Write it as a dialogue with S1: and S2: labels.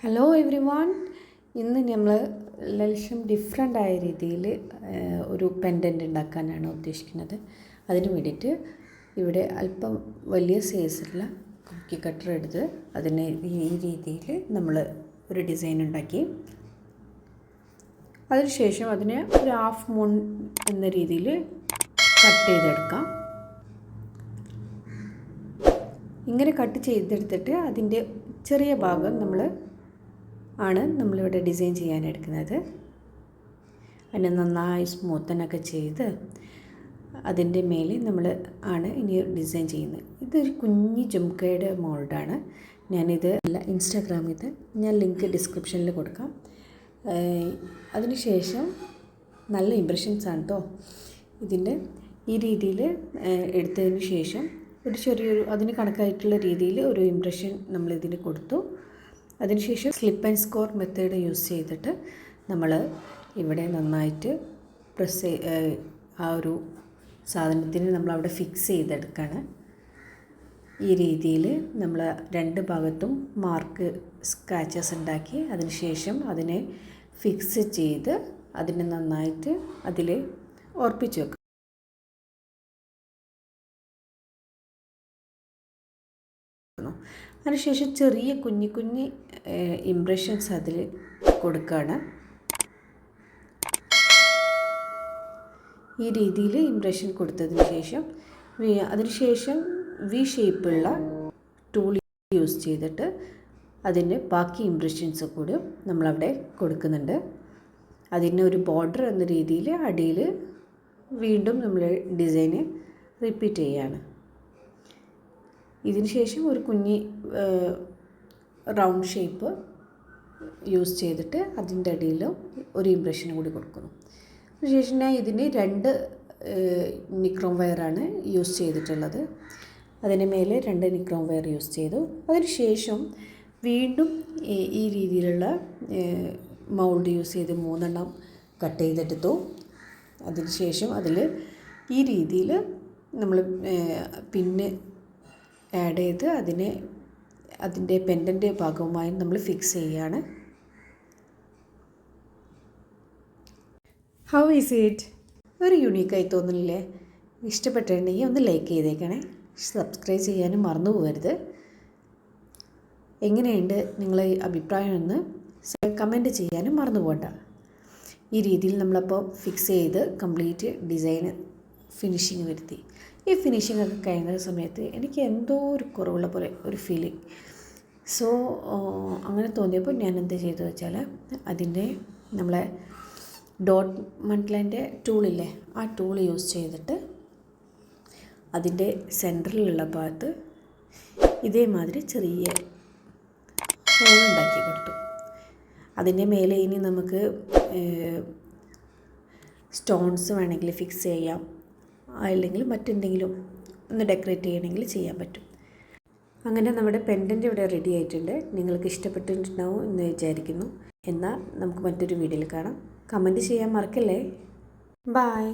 S1: Hello every one. ഇന്ന് നമ്മൾ ലേശം ഡിഫറെൻ്റ് ആയ രീതിയിൽ ഒരു പെൻഡൻറ്റ് ഉണ്ടാക്കാനാണ് ഉദ്ദേശിക്കുന്നത്. അതിന് വേണ്ടിയിട്ട് ഇവിടെ അല്പം വലിയ സൈസിലുള്ള കുക്കി കട്ടർ എടുത്ത് അതിനെ ഈ രീതിയിൽ നമ്മൾ ഒരു ഡിസൈൻ ഉണ്ടാക്കി. അതിനുശേഷം അതിനെ ഒരു ഹാഫ് മൂൺ എന്ന രീതിയിൽ കട്ട് ചെയ്തെടുക്കാം. ഇങ്ങനെ കട്ട് ചെയ്തെടുത്തിട്ട് അതിൻ്റെ ചെറിയ ഭാഗം നമ്മളിവിടെ ഡിസൈൻ ചെയ്യാൻ എടുക്കുന്നത്. അതിനെ നന്നായി സ്മൂത്തനൊക്കെ ചെയ്ത് അതിൻ്റെ മേലെ ഇനി ഡിസൈൻ ചെയ്യുന്നത്. ഇതൊരു കുഞ്ഞി ജുംക്കയുടെ മോൾഡാണ്. ഞാനിത് ഇൻസ്റ്റാഗ്രാമിൽ ഞാൻ ലിങ്ക് ഡിസ്ക്രിപ്ഷനിൽ കൊടുക്കാം. അതിനുശേഷം നല്ല ഇംപ്രഷൻസാണ് കേട്ടോ. ഇതിൻ്റെ ഈ രീതിയിൽ എടുത്തതിന് ശേഷം ഒരു ചെറിയൊരു അതിന് കണക്കായിട്ടുള്ള രീതിയിൽ ഒരു ഇംപ്രഷൻ നമ്മളിതിന് കൊടുത്തു. അതിനുശേഷം slip and score method use ചെയ്തിട്ട് നമ്മൾ ഇവിടെ നന്നായിട്ട് ആ ഒരു സാധനത്തിന് നമ്മളവിടെ ഫിക്സ് ചെയ്തെടുക്കുകയാണ്. ഈ രീതിയിൽ നമ്മൾ രണ്ട് ഭാഗത്തും മാർക്ക് സ്ക്രാച്ചസ് ഉണ്ടാക്കി അതിനുശേഷം അതിനെ ഫിക്സ് ചെയ്ത് അതിനെ നന്നായിട്ട് അതിൽ ഉറപ്പിച്ച് വെക്കും. അതിനുശേഷം ചെറിയ കുഞ്ഞി ഇംപ്രഷൻസ് അതിൽ കൊടുക്കുകയാണ്. ഈ രീതിയിൽ ഇംപ്രഷൻ കൊടുത്തതിന് ശേഷം അതിനുശേഷം വി ഷേപ്പുള്ള ടൂൾ യൂസ് ചെയ്തിട്ട് അതിൻ്റെ ബാക്കി ഇംപ്രഷൻസ് കൂടി നമ്മളവിടെ കൊടുക്കുന്നുണ്ട്. അതിന് ഒരു ബോർഡർ എന്ന രീതിയിൽ അടിയിൽ വീണ്ടും നമ്മൾ ഡിസൈന് റിപ്പീറ്റ് ചെയ്യുകയാണ്. ഇതിന് ശേഷം ഒരു കുഞ്ഞി റൗണ്ട് ഷേപ്പ് യൂസ് ചെയ്തിട്ട് അതിൻ്റെ അടിയിൽ ഒരു ഇംപ്രഷൻ കൂടി കൊടുക്കുന്നു. അതിനുശേഷം ഞാൻ ഇതിന് 2 നിക്രോം വയറാണ് യൂസ് ചെയ്തിട്ടുള്ളത്. അതിന് മേലെ 2 നിക്രോം വയർ യൂസ് ചെയ്തു. അതിനുശേഷം വീണ്ടും ഈ രീതിയിലുള്ള മൗൾഡ് യൂസ് ചെയ്ത് 3 എണ്ണം കട്ട് ചെയ്തെടുത്തു. അതിനുശേഷം അതിൽ ഈ രീതിയിൽ നമ്മൾ പിന്നെ ആഡ് ചെയ്ത് അതിൻ്റെ പെൻഡൻ്റ് ഭാഗവുമായി നമ്മൾ ഫിക്സ് ചെയ്യുകയാണ്. How is it? ഒരു യൂണീക്കായി തോന്നുന്നില്ലേ? ഇഷ്ടപ്പെട്ടിട്ടുണ്ടെങ്കിൽ ഒന്ന് ലൈക്ക് ചെയ്തേക്കണേ. സബ്സ്ക്രൈബ് ചെയ്യാനും മറന്നു പോകരുത്. എങ്ങനെയുണ്ട് നിങ്ങളെ അഭിപ്രായം എന്ന് കമൻറ്റ് ചെയ്യാനും മറന്നു പോകണ്ട. ഈ രീതിയിൽ നമ്മളപ്പോൾ ഫിക്സ് ചെയ്ത് കംപ്ലീറ്റ് ഡിസൈന് ഫിനിഷിങ് വരുത്തി. ഈ ഫിനിഷിംഗ് ഒക്കെ കഴിയുന്ന സമയത്ത് എനിക്ക് എന്തോ ഒരു കുറവുള്ള പോലെ ഒരു ഫീലിംഗ്. സോ അങ്ങനെ തോന്നിയപ്പോൾ ഞാൻ എന്ത് ചെയ്തു വെച്ചാൽ അതിൻ്റെ നമ്മളെ ഡോട്ട് മണ്ട്ലൻ്റെ ടൂളില്ലേ, ആ ടൂൾ യൂസ് ചെയ്തിട്ട് അതിൻ്റെ സെൻറ്ററിലുള്ള ഭാഗത്ത് ഇതേമാതിരി ചെറിയ ഹോൾ ഉണ്ടാക്കി കൊടുത്തു. അതിൻ്റെ മേലെ ഇനി നമുക്ക് സ്റ്റോൺസ് വേണമെങ്കിൽ ഫിക്സ് ചെയ്യാം, അല്ലെങ്കിൽ മറ്റെന്തെങ്കിലും ഒന്ന് ഡെക്കറേറ്റ് ചെയ്യണമെങ്കിൽ ചെയ്യാൻ പറ്റും. അങ്ങനെ നമ്മുടെ പെൻഡൻറ്റ് ഇവിടെ റെഡി ആയിട്ടുണ്ട്. നിങ്ങൾക്ക് ഇഷ്ടപ്പെട്ടിട്ടുണ്ടാവും എന്ന് വിചാരിക്കുന്നു. എന്നാൽ നമുക്ക് മറ്റൊരു വീഡിയോയിൽ കാണാം. കമൻറ്റ് ചെയ്യാൻ മറക്കല്ലേ. ബൈ.